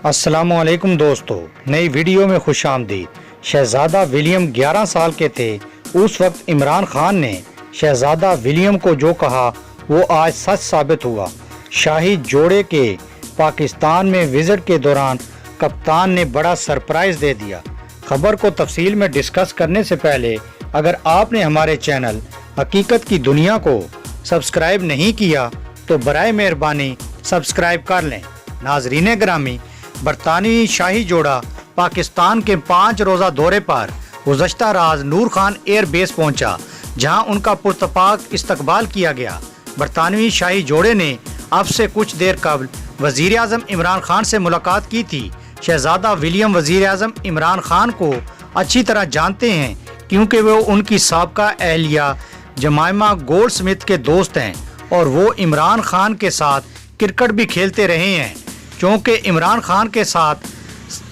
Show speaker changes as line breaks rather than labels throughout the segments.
السلام علیکم دوستو، نئی ویڈیو میں خوش آمدید۔ شہزادہ ولیم 11 سال کے تھے اس وقت عمران خان نے شہزادہ ولیم کو جو کہا وہ آج سچ ثابت ہوا۔ شاہی جوڑے کے پاکستان میں وزٹ کے دوران کپتان نے بڑا سرپرائز دے دیا۔ خبر کو تفصیل میں ڈسکس کرنے سے پہلے اگر آپ نے ہمارے چینل حقیقت کی دنیا کو سبسکرائب نہیں کیا تو برائے مہربانی سبسکرائب کر لیں۔ ناظرین گرامی، برطانوی شاہی جوڑا پاکستان کے 5 روزہ دورے پر گزشتہ رات نور خان ایئر بیس پہنچا، جہاں ان کا پرتپاک استقبال کیا گیا۔ برطانوی شاہی جوڑے نے اب سے کچھ دیر قبل وزیر اعظم عمران خان سے ملاقات کی تھی۔ شہزادہ ولیم وزیر اعظم عمران خان کو اچھی طرح جانتے ہیں کیونکہ وہ ان کی سابقہ اہلیہ جمائمہ گولڈ سمتھ کے دوست ہیں اور وہ عمران خان کے ساتھ کرکٹ بھی کھیلتے رہے ہیں۔ چونکہ عمران خان کے ساتھ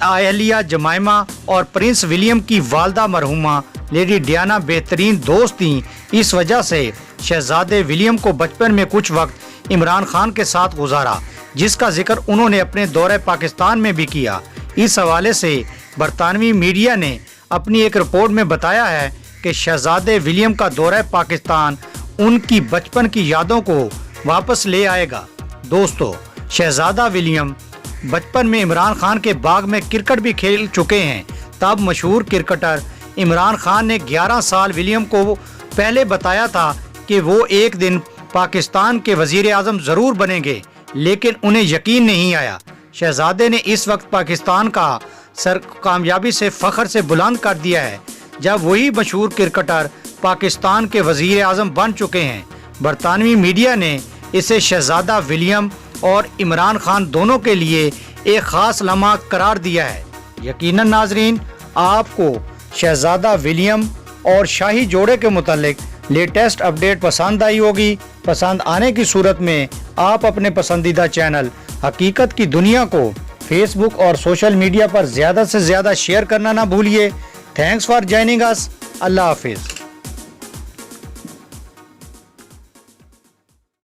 اہلیہ جمائمہ اور پرنس ولیم کی والدہ مرحومہ لیڈی ڈیانا بہترین دوست تھیں، اس وجہ سے شہزادے ولیم کو بچپن میں کچھ وقت عمران خان کے ساتھ گزارا، جس کا ذکر انہوں نے اپنے دورہ پاکستان میں بھی کیا۔ اس حوالے سے برطانوی میڈیا نے اپنی ایک رپورٹ میں بتایا ہے کہ شہزادے ولیم کا دورہ پاکستان ان کی بچپن کی یادوں کو واپس لے آئے گا۔ دوستو، شہزادہ ولیم بچپن میں عمران خان کے باغ میں کرکٹ بھی کھیل چکے ہیں۔ تب مشہور کرکٹر عمران خان نے 11 سال ولیم کو پہلے بتایا تھا کہ وہ ایک دن پاکستان کے وزیر اعظم ضرور بنیں گے، لیکن انہیں یقین نہیں آیا۔ شہزادے نے اس وقت پاکستان کا سر کامیابی سے فخر سے بلند کر دیا ہے، جب وہی مشہور کرکٹر پاکستان کے وزیر اعظم بن چکے ہیں۔ برطانوی میڈیا نے اسے شہزادہ ولیم اور عمران خان دونوں کے لیے ایک خاص لمحہ قرار دیا ہے۔ یقیناً ناظرین، آپ کو شہزادہ ولیم اور شاہی جوڑے کے متعلق لیٹسٹ اپڈیٹ پسند آئی ہوگی۔ پسند آنے کی صورت میں آپ اپنے پسندیدہ چینل حقیقت کی دنیا کو فیس بک اور سوشل میڈیا پر زیادہ سے زیادہ شیئر کرنا نہ بھولیے۔ تھینکس فار جوائننگ اس۔ اللہ حافظ۔